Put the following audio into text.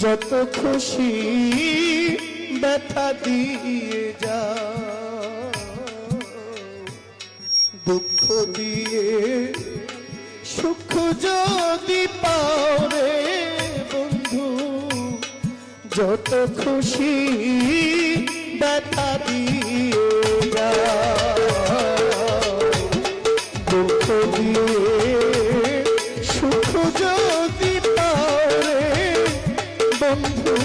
যত খুশি ব্যথা দিয়ে যা, দুঃখ দিয়ে সুখ যদি পাও রে বন্ধু, যত খুশি ব্যথা দিয়ে যা, দুঃখ দিয়ে সুখ যদি পাও রে বন্ধু,